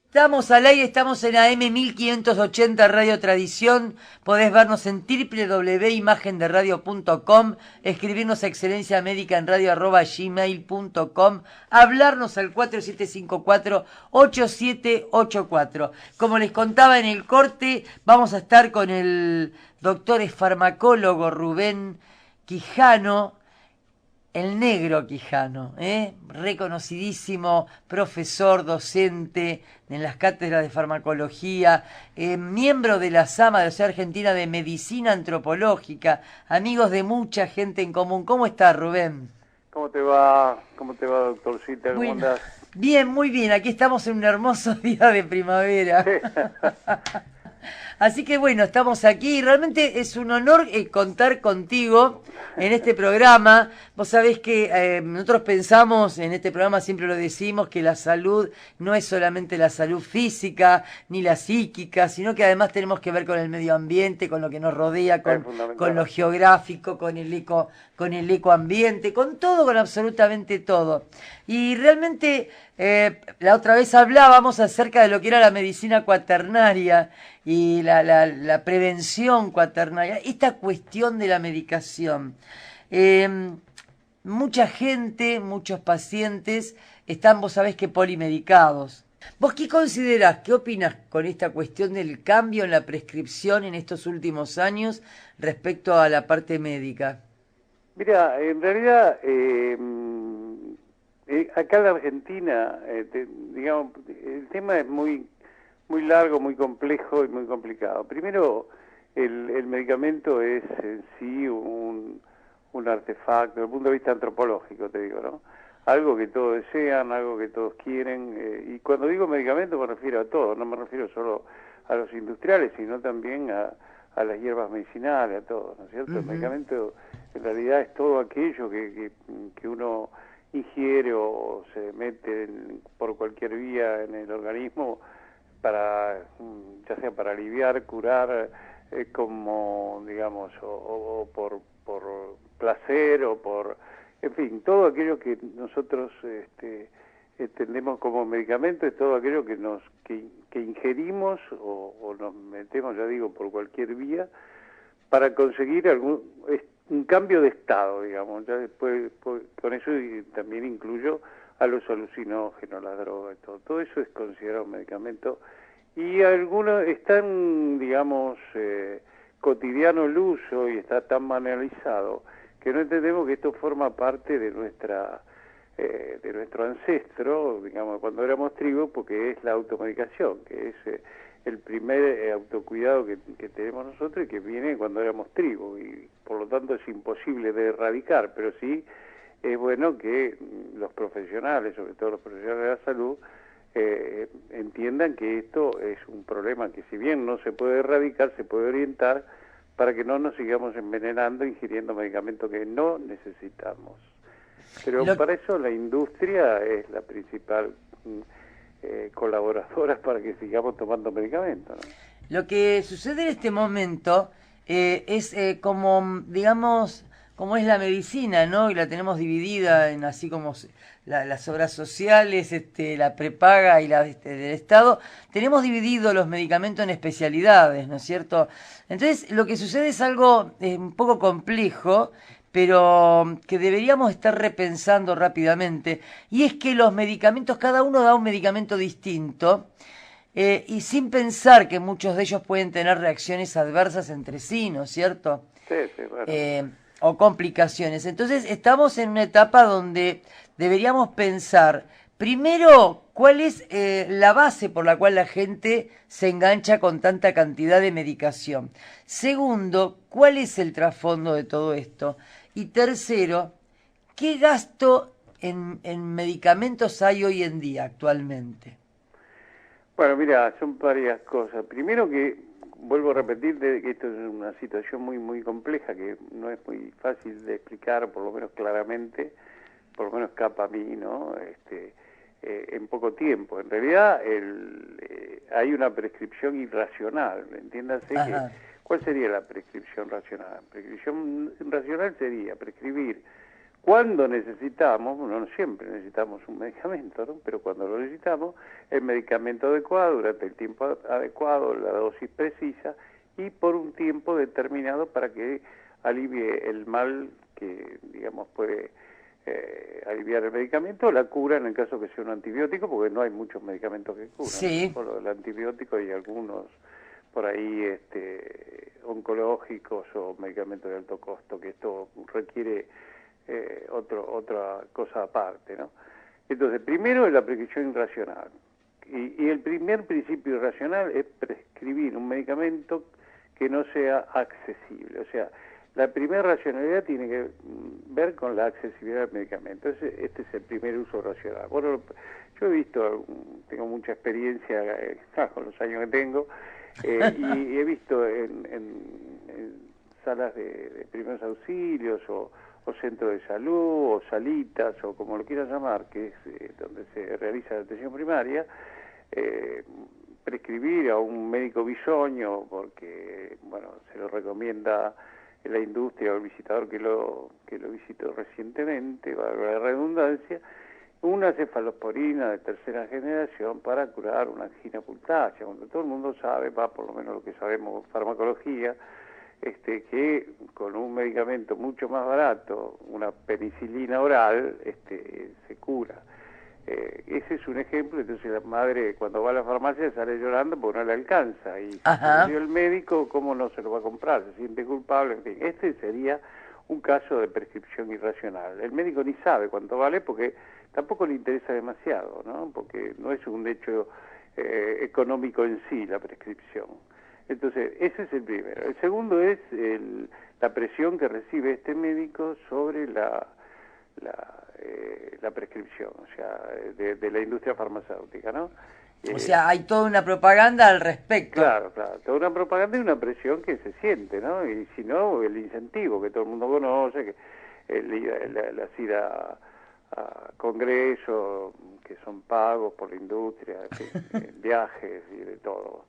Estamos al aire, estamos en AM 1580 Radio Tradición. Podés vernos en www.imagenderadio.com, escribirnos a excelencia médica en radio@gmail.com, hablarnos al 4754-8784. Como les contaba en el corte, vamos a estar con el doctor farmacólogo Rubén Quijano. El negro Quijano, reconocidísimo profesor, docente en las cátedras de farmacología, miembro de la SAMA de la Sociedad Argentina de Medicina Antropológica, amigos de mucha gente en común. ¿Cómo estás, Rubén? ¿Cómo te va? ¿Cómo te va, doctorcita? ¿Cómo Bueno, andás? bien, muy bien. Aquí estamos en un hermoso día de primavera. Sí. Así que bueno, estamos aquí. Realmente es un honor contar contigo en este programa. Vos sabés que nosotros pensamos, en este programa siempre lo decimos, que la salud no es solamente la salud física ni la psíquica, sino que además tenemos que ver con el medio ambiente, con lo que nos rodea, Es con fundamental. lo geográfico, con el ecoambiente, con todo, con absolutamente todo. Y realmente la otra vez hablábamos acerca de lo que era la medicina cuaternaria y la prevención cuaternaria, esta cuestión de la medicación. Mucha gente, muchos pacientes están, vos sabés que polimedicados. ¿Vos qué considerás, qué opinas con esta cuestión del cambio en la prescripción en estos últimos años respecto a la parte médica? Mira, en realidad, acá en la Argentina, digamos, el tema es muy largo, muy complejo y muy complicado. Primero, el medicamento es en sí un artefacto, desde el punto de vista antropológico, te digo, ¿no? Algo que todos desean, algo que todos quieren, y cuando digo medicamento me refiero a todo, no me refiero solo a los industriales, sino también a las hierbas medicinales, a todo, ¿no es cierto? El medicamento en realidad es todo aquello que uno ingiere o se mete por cualquier vía en el organismo para, ya sea para aliviar, curar, como, digamos, o por placer o por, en fin, todo aquello que nosotros entendemos como medicamento es todo aquello que ingerimos o nos metemos, ya digo, por cualquier vía para conseguir un cambio de estado, digamos. Ya después, con eso también incluyo a los alucinógenos, las drogas, todo eso es considerado un medicamento, y algunos están, digamos, cotidiano el uso y está tan banalizado que no entendemos que esto forma parte de nuestro ancestro, digamos, cuando éramos tribu, porque es la automedicación, que es el primer autocuidado que tenemos nosotros y que viene cuando éramos tribu, y por lo tanto es imposible de erradicar, pero sí es bueno que los profesionales, sobre todo los profesionales de la salud, entiendan que esto es un problema que, si bien no se puede erradicar, se puede orientar para que no nos sigamos envenenando ingiriendo medicamentos que no necesitamos. Pero para eso la industria es la principal colaboradora para que sigamos tomando medicamentos, ¿no? Lo que sucede en este momento es como, digamos, como es la medicina, ¿no? Y la tenemos dividida en así como las obras sociales, la prepaga y la del Estado. Tenemos dividido los medicamentos en especialidades, ¿no es cierto? Entonces, lo que sucede es algo un poco complejo, pero que deberíamos estar repensando rápidamente. Y es que los medicamentos, cada uno da un medicamento distinto. Y sin pensar que muchos de ellos pueden tener reacciones adversas entre sí, ¿no es cierto? Sí, sí, bueno. O complicaciones. Entonces estamos en una etapa donde deberíamos pensar, primero, cuál es la base por la cual la gente se engancha con tanta cantidad de medicación. Segundo, cuál es el trasfondo de todo esto. Y tercero, ¿qué gasto en medicamentos hay hoy en día actualmente? Bueno, mira, son varias cosas. Primero que, vuelvo a repetir, que esto es una situación muy compleja, que no es muy fácil de explicar, por lo menos claramente, por lo menos capa a mí, ¿no? En poco tiempo. En realidad hay una prescripción irracional, entiéndase que, ¿cuál sería la prescripción racional? Prescripción racional sería prescribir Cuando necesitamos, bueno, no siempre necesitamos un medicamento, ¿no? Pero cuando lo necesitamos, el medicamento adecuado, durante el tiempo adecuado, la dosis precisa y por un tiempo determinado para que alivie el mal que, digamos, puede aliviar el medicamento, o la cura en el caso que sea un antibiótico, porque no hay muchos medicamentos que curan, Sí. ¿no? Solo el antibiótico y algunos por ahí oncológicos o medicamentos de alto costo, que esto requiere otra cosa aparte, ¿no? Entonces, primero es la prescripción irracional. Y el primer principio irracional es prescribir un medicamento que no sea accesible. O sea, la primera racionalidad tiene que ver con la accesibilidad del medicamento. Este es el primer uso racional. Bueno, yo he visto, tengo mucha experiencia con los años que tengo, y he visto en salas de primeros auxilios o centros de salud o salitas o como lo quieras llamar, que es donde se realiza la atención primaria, prescribir a un médico bisoño porque, bueno, se lo recomienda la industria o el visitador que lo visitó recientemente, valga la redundancia, una cefalosporina de tercera generación para curar una angina pultácea, cuando todo el mundo sabe, por lo menos lo que sabemos farmacología, que con un medicamento mucho más barato, una penicilina oral, se cura. Ese es un ejemplo. Entonces la madre cuando va a la farmacia sale llorando porque no le alcanza, y si Ajá. le dio el médico, ¿cómo no se lo va a comprar? Se siente culpable, en fin. Este sería un caso de prescripción irracional. El médico ni sabe cuánto vale porque tampoco le interesa demasiado, ¿no? Porque no es un hecho económico en sí la prescripción. Entonces, ese es el primero. El segundo es la presión que recibe este médico sobre la prescripción, o sea, de la industria farmacéutica, ¿no? O sea, hay toda una propaganda al respecto. Claro, toda una propaganda y una presión que se siente, ¿no? Y si no, el incentivo que todo el mundo conoce, que las ir a congresos que son pagos por la industria, viajes y de todo.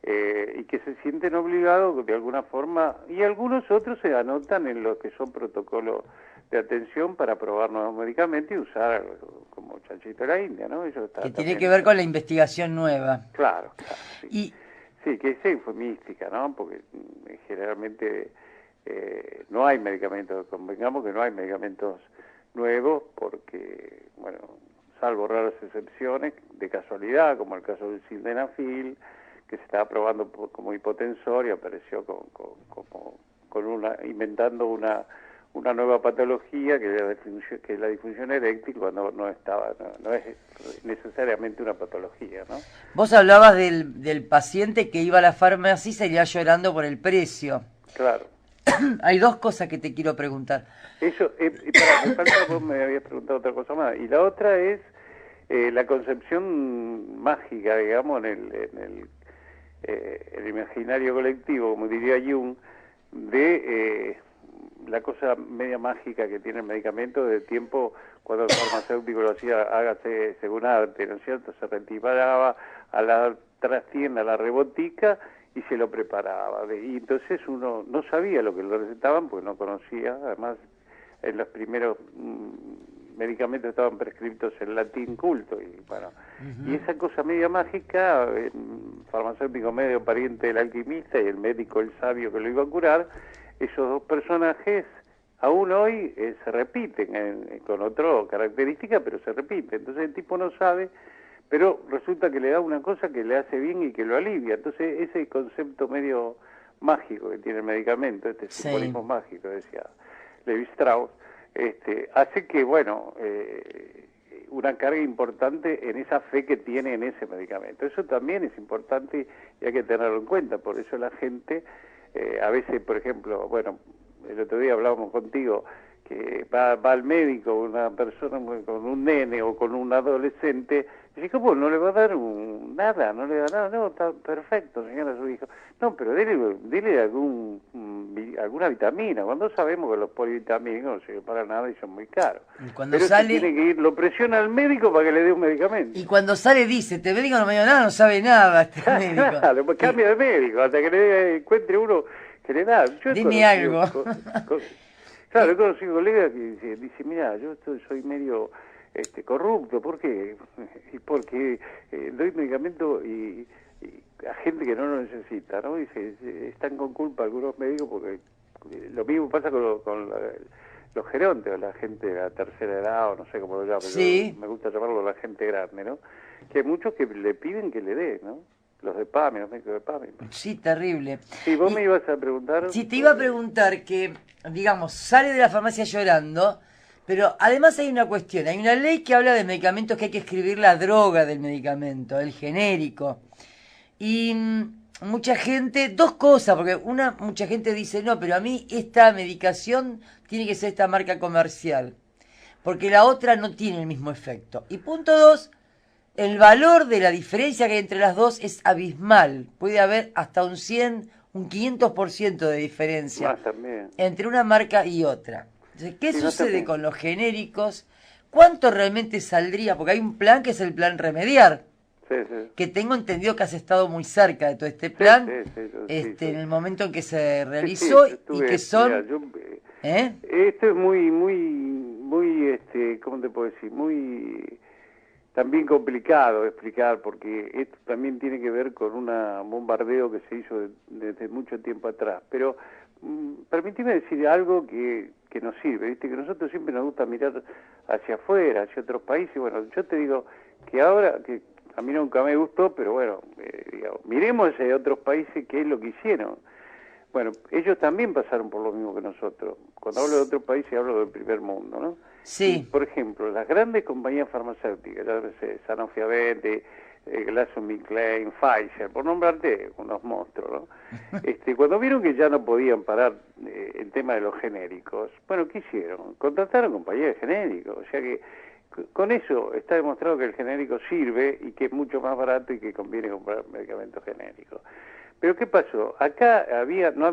Y que se sienten obligados de alguna forma, y algunos otros se anotan en lo que son protocolos de atención para probar nuevos medicamentos y usar como chanchito de la India, ¿no? Eso está Que tiene también, que ver con la investigación nueva. claro, sí. Y Sí, que es eufemística, ¿no? Porque generalmente no hay medicamentos, convengamos que no hay medicamentos nuevos porque, bueno, salvo raras excepciones de casualidad, como el caso del sildenafil, que se estaba probando como hipotensor y apareció inventando una nueva patología que es la disfunción eréctil, cuando no es necesariamente una patología, ¿no? vos hablabas del paciente que iba a la farmacia y salía llorando por el precio. Claro. Hay dos cosas que te quiero preguntar. Eso, me falta, vos me habías preguntado otra cosa más. Y la otra es la concepción mágica, digamos, en el imaginario colectivo, como diría Jung, de la cosa media mágica que tiene el medicamento de tiempo cuando el farmacéutico lo hacía, hágase según arte, ¿no es cierto? Se retiraba a la trastienda, a la rebotica, y se lo preparaba. Y entonces uno no sabía lo que lo recetaban porque no conocía. Además, en los primeros medicamentos estaban prescritos en latín culto. Y bueno, y esa cosa media mágica, el farmacéutico medio pariente del alquimista y el médico el sabio que lo iba a curar, esos dos personajes aún hoy se repiten con otra característica, pero se repiten. Entonces el tipo no sabe, pero resulta que le da una cosa que le hace bien y que lo alivia. Entonces ese concepto medio mágico que tiene el medicamento, este simbolismo mágico, decía Levi Strauss, hace que, bueno, una carga importante en esa fe que tiene en ese medicamento. Eso también es importante y hay que tenerlo en cuenta. Por eso la gente, a veces, por ejemplo, bueno, el otro día hablábamos contigo, que va al médico una persona con un nene o con un adolescente, y dice, ¿cómo? ¿No le va a dar nada? ¿No le da nada? No, está perfecto, señora, su hijo. No, pero dele alguna vitamina. Cuando sabemos que los polivitamínicos no sirven para nada y son muy caros. Y cuando pero sale, tiene que ir, lo presiona al médico para que le dé un medicamento. y cuando sale dice, este médico no me dio nada, no sabe nada, este médico. Claro, pues cambia de médico hasta que le encuentre uno que le da. Dime algo. Claro, he conocido colegas que dice, mira, yo soy medio corrupto, ¿por qué? Y porque doy medicamento y a gente que no lo necesita, ¿no? Dice, están con culpa algunos médicos porque lo mismo pasa con los gerontes, o la gente de la tercera edad, o no sé cómo lo llaman, Sí. me gusta llamarlo la gente grande, ¿no? Que hay muchos que le piden que le dé, ¿no? Los de PAMI, los médicos de PAMI. Sí, terrible. Sí, vos me Y ibas a preguntar si te iba a sobre... preguntar que, digamos, sale de la farmacia llorando, pero además hay una cuestión, hay una ley que habla de medicamentos que hay que escribir la droga del medicamento, el genérico. Y mucha gente, dos cosas, porque mucha gente dice, no, pero a mí esta medicación tiene que ser esta marca comercial, porque la otra no tiene el mismo efecto. Y punto dos, el valor de la diferencia que hay entre las dos es abismal. Puede haber hasta un 500% de diferencia Más también. entre una marca y otra. Entonces, ¿qué Sí, no sucede también. con los genéricos? ¿Cuánto realmente saldría? Porque hay un plan que es el plan Remediar, Sí, sí. que tengo entendido que has estado muy cerca de todo este plan, Sí. en el momento en que se Sí, realizó, yo y que mira, son... yo, ¿Eh? esto es muy, ¿cómo te puedo decir? Muy también complicado de explicar, porque esto también tiene que ver con un bombardeo que se hizo desde mucho tiempo atrás. Pero permíteme decir algo que nos sirve, ¿viste? Que nosotros siempre nos gusta mirar hacia afuera, hacia otros países. Bueno, yo te digo que ahora, que a mí nunca me gustó, pero bueno, digamos, miremos hacia otros países qué es lo que hicieron. Bueno, ellos también pasaron por lo mismo que nosotros. Cuando hablo de otros países hablo del primer mundo, ¿no? Y, Sí, por ejemplo, las grandes compañías farmacéuticas, ya sé, Sanofi Aventis, GlaxoSmithKline, Pfizer, por nombrarte unos monstruos, ¿no? Cuando vieron que ya no podían parar el tema de los genéricos, bueno, ¿qué hicieron? Contrataron compañías de genéricos, o sea que con eso está demostrado que el genérico sirve y que es mucho más barato y que conviene comprar medicamentos genéricos. Pero ¿qué pasó? Acá no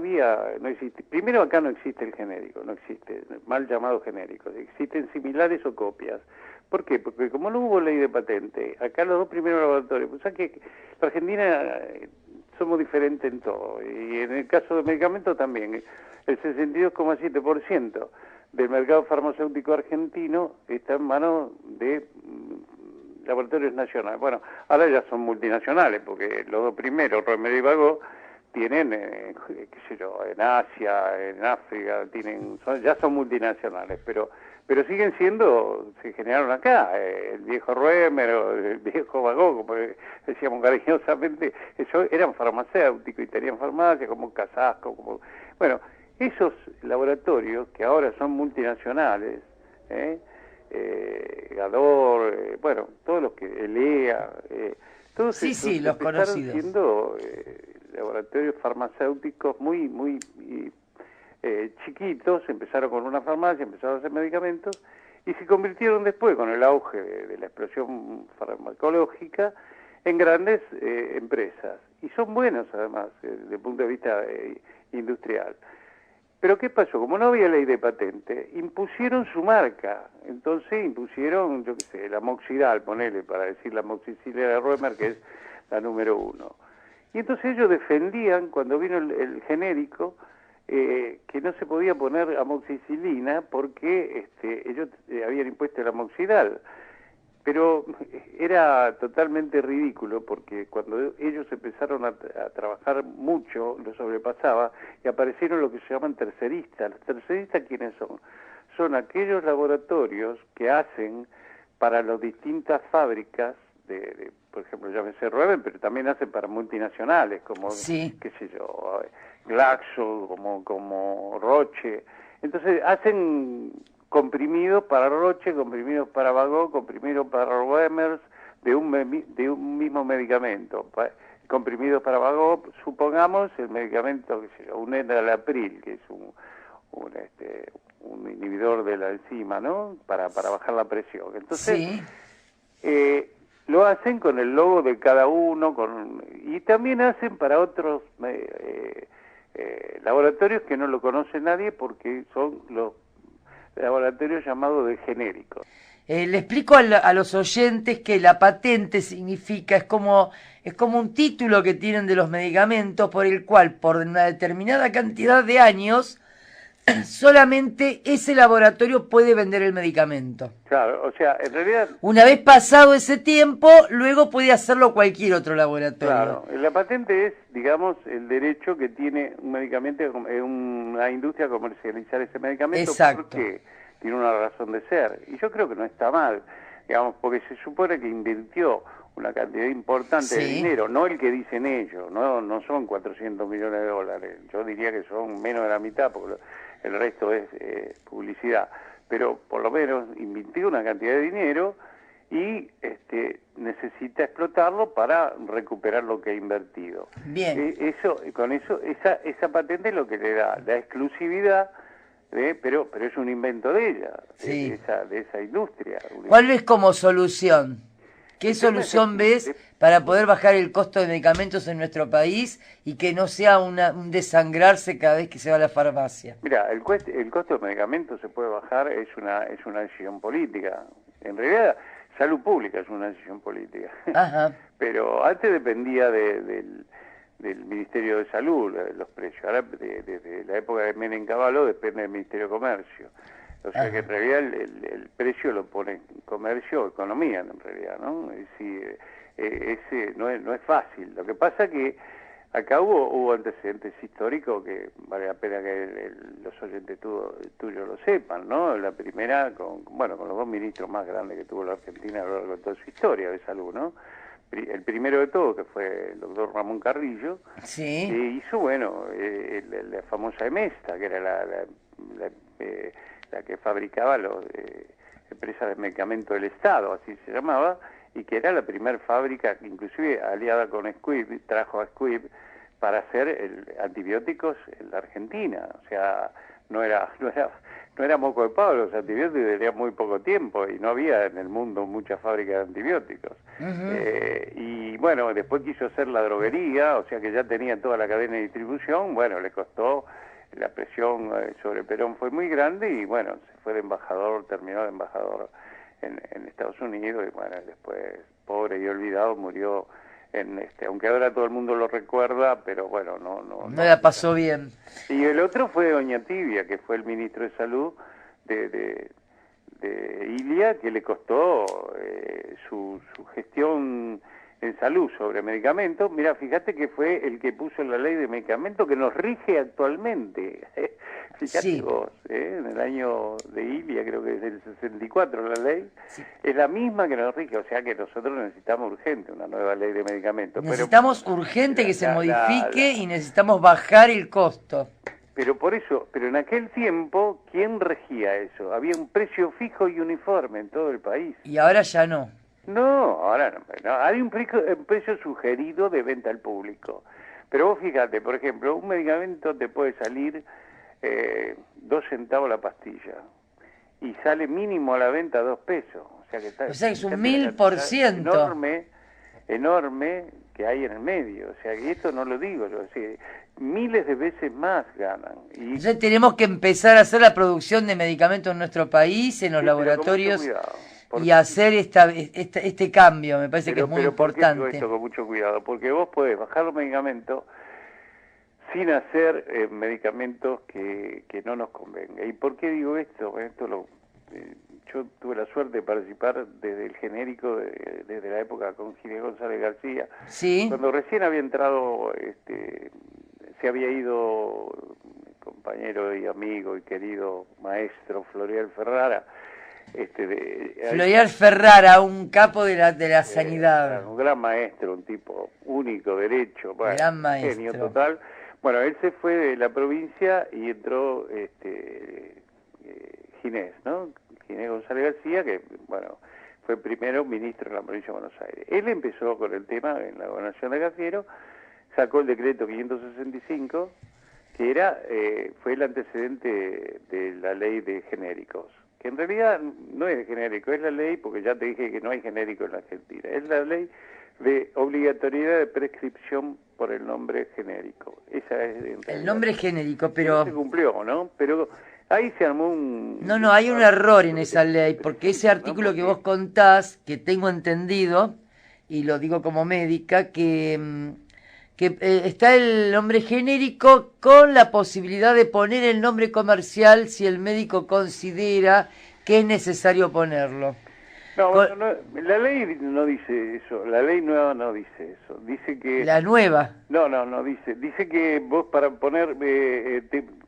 existe, primero acá no existe el genérico, no existe, mal llamado genérico, existen similares o copias. ¿Por qué? Porque como no hubo ley de patente, acá los dos primeros laboratorios, pues sabes que la Argentina somos diferentes en todo, y en el caso de medicamentos también, el 62,7% del mercado farmacéutico argentino está en manos de laboratorios nacionales. Bueno, ahora ya son multinacionales, porque los dos primeros, Remedio y Vago, tienen, qué sé yo, en Asia, en África, ya son multinacionales, pero siguen siendo, se generaron acá, el viejo Roemer o el viejo Vago, como decíamos cariñosamente, eso eran farmacéuticos y tenían farmacias como Casasco, como... Bueno, esos laboratorios que ahora son multinacionales, Gador, bueno, todos los que, ELEA, todos sí, esos los empezaron conocidos. siendo laboratorios farmacéuticos muy chiquitos, empezaron con una farmacia, empezaron a hacer medicamentos y se convirtieron después, con el auge de la explosión farmacológica, en grandes empresas. Y son buenos, además, desde el punto de vista industrial. Pero ¿qué pasó? Como no había ley de patente, impusieron su marca. Entonces impusieron, yo qué sé, la Moxidal, ponele, para decir la Moxicilina de Roemer, que es la número 1. Y entonces ellos defendían, cuando vino el genérico, que no se podía poner amoxicilina porque ellos habían impuesto la Moxidal. Pero era totalmente ridículo porque cuando ellos empezaron a trabajar mucho, lo sobrepasaba, y aparecieron lo que se llaman terceristas. ¿Los terceristas quiénes son? Son aquellos laboratorios que hacen para las distintas fábricas, por ejemplo, llámese Rueben, pero también hacen para multinacionales, como, Sí. qué sé yo, Glaxo, como Roche. Entonces hacen comprimidos para Roche, comprimidos para Vago, comprimidos para Roemers, de un mismo medicamento. Comprimidos para Vago, supongamos el medicamento, qué sé yo, un enalapril, que es un inhibidor de la enzima, ¿no? Para bajar la presión. Entonces, Sí. lo hacen con el logo de cada uno, y también hacen para otros laboratorios que no lo conoce nadie porque son los laboratorios llamados de genéricos. Le explico a los oyentes que la patente significa, es como un título que tienen de los medicamentos por el cual por una determinada cantidad de años solamente ese laboratorio puede vender el medicamento. Claro, o sea, en realidad... Una vez pasado ese tiempo, luego puede hacerlo cualquier otro laboratorio. Claro, la patente es, digamos, el derecho que tiene un medicamento, una industria a comercializar ese medicamento. Exacto. Porque tiene una razón de ser. Y yo creo que no está mal, digamos, porque se supone que invirtió una cantidad importante de dinero, no el que dicen ellos, no son 400 millones de dólares, yo diría que son menos de la mitad, porque el resto es publicidad, pero por lo menos invirtió una cantidad de dinero y necesita explotarlo para recuperar lo que ha invertido. Bien. Esa patente es lo que le da la exclusividad, pero es un invento de ella, de esa industria. ¿Cuál ves como solución? ¿Qué solución ves para poder bajar el costo de medicamentos en nuestro país y que no sea un desangrarse cada vez que se va a la farmacia? Mira, el costo de medicamentos se puede bajar, es una decisión política. En realidad, salud pública es una decisión política. Ajá. Pero antes dependía del Ministerio de Salud los precios. Ahora, desde la época de Menem Cavallo, depende del Ministerio de Comercio. O sea que en realidad el precio lo pone comercio o economía, en realidad, ¿no? Es decir, ese no es fácil. Lo que pasa que acá hubo antecedentes históricos que vale la pena que los oyentes tuyos lo sepan, ¿no? La primera, con los dos ministros más grandes que tuvo la Argentina a lo largo de toda su historia de salud, ¿no? El primero de todos, que fue el doctor Ramón Carrillo, hizo, la famosa EMESTA, que era la que fabricaba los empresas de medicamentos del Estado, así se llamaba, y que era la primera fábrica, inclusive aliada con Squibb, trajo a Squibb para hacer antibióticos en la Argentina. O sea, no era moco de pavo, los antibióticos tenían muy poco tiempo y no había en el mundo muchas fábricas de antibióticos. Y bueno, después quiso hacer la droguería, o sea que ya tenía toda la cadena de distribución, le costó, la presión sobre Perón fue muy grande y se fue de embajador, terminó de embajador en Estados Unidos y después, pobre y olvidado, murió aunque ahora todo el mundo lo recuerda, pero no la pasó bien. Y el otro fue Doña Tibia, que fue el ministro de Salud de Ilia, que le costó su gestión en salud sobre medicamentos. Mira, fíjate que fue el que puso la ley de medicamentos que nos rige actualmente. Fíjate vos, en el año de Ilia, creo que es del 64 la ley, es la misma que nos rige, o sea que nosotros necesitamos urgente una nueva ley de medicamentos. Necesitamos urgente que se modifique y necesitamos bajar el costo. Pero en aquel tiempo, ¿quién regía eso? Había un precio fijo y uniforme en todo el país. Y ahora ya no. No, ahora no. Hay un precio sugerido de venta al público. Pero vos fíjate, por ejemplo, un medicamento te puede salir 2 centavos la pastilla y sale mínimo a la venta 2 pesos. O sea que es un 1000%. Enorme que hay en el medio. O sea que esto no lo digo yo. O sea, miles de veces más ganan. Entonces tenemos que empezar a hacer la producción de medicamentos en nuestro país, en los laboratorios, y hacer este cambio. Me parece que es muy importante. ¿Por qué digo esto con mucho cuidado? Porque vos podés bajar los medicamentos sin hacer medicamentos que no nos convenga. ¿Y por qué digo esto? Yo tuve la suerte de participar desde el genérico, desde la época con Ginés González García. Sí. Cuando recién había entrado, se había ido mi compañero y amigo y querido maestro Florial Ferrara. Florial Ferrara, un capo de la sanidad. Un gran maestro, un tipo único, derecho, gran maestro. Genio total. Bueno, él se fue de la provincia y entró Ginés, ¿no? Ginés González García, que, fue primero ministro de la provincia de Buenos Aires. Él empezó con el tema en la gobernación de Cafiero, sacó el decreto 565, que fue el antecedente de la ley de genéricos, que en realidad no es de genérico, es la ley, porque ya te dije que no hay genérico en la Argentina, es la ley de obligatoriedad de prescripción por el nombre genérico. Esa es el nombre genérico, pero... No se cumplió, ¿no? Pero ahí se armó un... No, hay un error en esa ley, porque ese artículo que vos contás, que tengo entendido, y lo digo como médica, que que está el nombre genérico con la posibilidad de poner el nombre comercial si el médico considera que es necesario ponerlo. No, la ley no dice eso, la ley nueva no dice eso, dice que... La nueva. No, dice que vos para poner,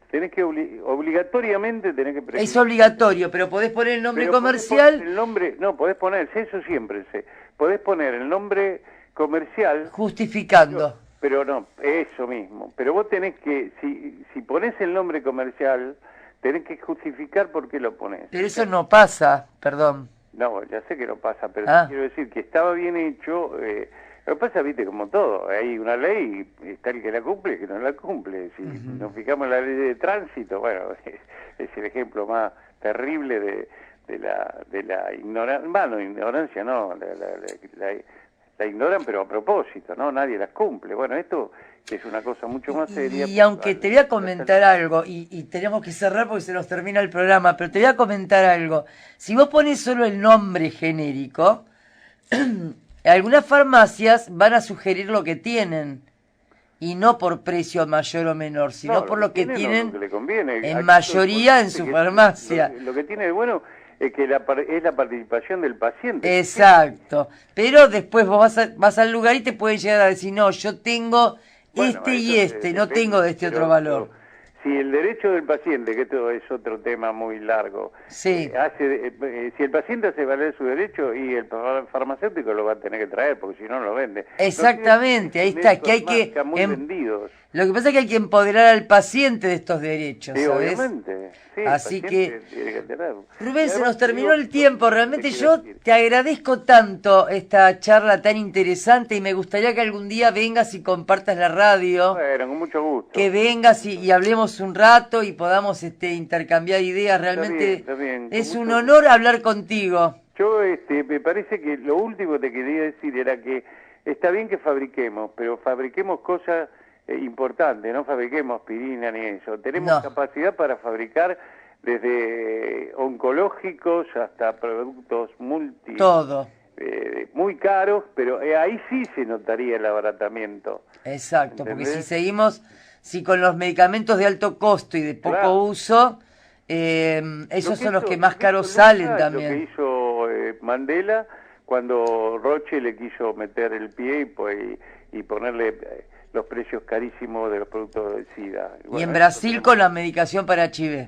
tenés que obligatoriamente tenés que... Es obligatorio, pero podés poner el nombre comercial... El nombre, no, podés poner, eso siempre sé, podés poner el nombre comercial... Justificando. Pero no, eso mismo, pero vos tenés que, si ponés el nombre comercial, tenés que justificar por qué lo ponés. Pero eso no pasa, perdón. No, ya sé que no pasa, pero quiero decir que estaba bien hecho. Lo que pasa, viste, como todo, hay una ley, está el que la cumple y el que no la cumple. Si nos fijamos en la ley de tránsito, bueno, es el ejemplo más terrible de la ignorancia. Bueno, ignorancia no, la ignoran, pero a propósito, ¿no? Nadie las cumple. Bueno, esto es una cosa mucho más seria. Y aunque te voy a comentar algo, y tenemos que cerrar porque se nos termina el programa, pero te voy a comentar algo. Si vos pones solo el nombre genérico, algunas farmacias van a sugerir lo que tienen, y no por precio mayor o menor, sino por lo que tienen lo que le conviene. en mayoría en su farmacia. Lo que tiene de bueno es que es la participación del paciente. Exacto, pero después vos vas al lugar y te pueden llegar a decir, no, yo tengo y no tengo de este otro valor. Si el derecho del paciente, que esto es otro tema muy largo, sí. Si el paciente hace valer su derecho, y el farmacéutico lo va a tener que traer, porque si no lo vende. Exactamente, ahí está, que hay que... vendidos. Lo que pasa es que hay que empoderar al paciente de estos derechos, sí, ¿sabes? Obviamente. Sí, así que, tenerlo. Rubén, se nos terminó el tiempo. Realmente yo te agradezco tanto esta charla tan interesante y me gustaría que algún día vengas y compartas la radio. Bueno, con mucho gusto. Que vengas y hablemos un rato y podamos intercambiar ideas. Realmente está bien, es un honor hablar contigo. Yo me parece que lo último que te quería decir era que está bien que fabriquemos, pero fabriquemos cosas importante, no fabriquemos aspirina ni eso. Tenemos capacidad para fabricar desde oncológicos hasta productos todo. Muy caros, pero ahí sí se notaría el abaratamiento. Exacto, ¿entendés? Porque si seguimos, si con los medicamentos de alto costo y de poco uso, esos son los que más caros salen también. Lo que hizo Mandela cuando Roche le quiso meter el pie y ponerle los precios carísimos de los productos del SIDA. Bueno, y en Brasil con la medicación para HIV.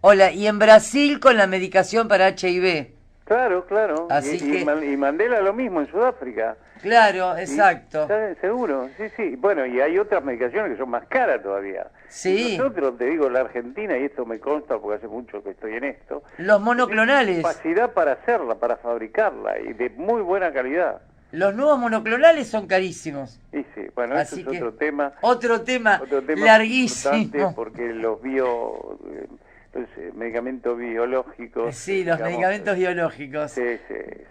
Hola, y en Brasil con la medicación para HIV. Claro. Así y Mandela lo mismo en Sudáfrica. Claro, exacto. Seguro, sí. Bueno, y hay otras medicaciones que son más caras todavía. Sí. Y nosotros, te digo, la Argentina, y esto me consta porque hace mucho que estoy en esto. Los monoclonales. Capacidad para hacerla, para fabricarla, y de muy buena calidad. Los nuevos monoclonales son carísimos. Sí, bueno, así eso es otro tema. Otro tema larguísimo. Porque los medicamentos biológicos. Sí, los medicamentos biológicos. Sí.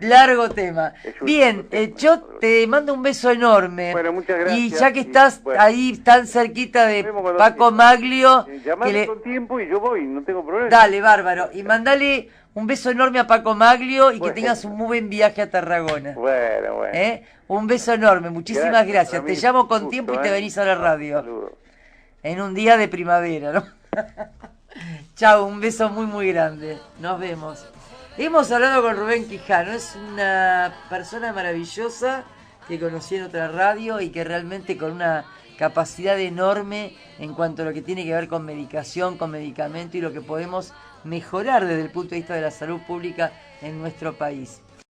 Largo tema. Bien, yo te mando un beso enorme. Bueno, muchas gracias. Y ya que estás ahí tan cerquita de Paco Maglio... Llamame con tiempo y yo voy, no tengo problema. Dale, bárbaro. Y mandale un beso enorme a Paco Maglio y que tengas un muy buen viaje a Tarragona. Bueno. Un beso enorme, muchísimas gracias. Te llamo con tiempo y te venís a la radio. Saludos. En un día de primavera, ¿no? Chao, un beso muy muy grande. Nos vemos. Hemos hablado con Rubén Quijano, es una persona maravillosa que conocí en otra radio y que realmente con una capacidad enorme en cuanto a lo que tiene que ver con medicación, con medicamento y lo que podemos mejorar desde el punto de vista de la salud pública en nuestro país.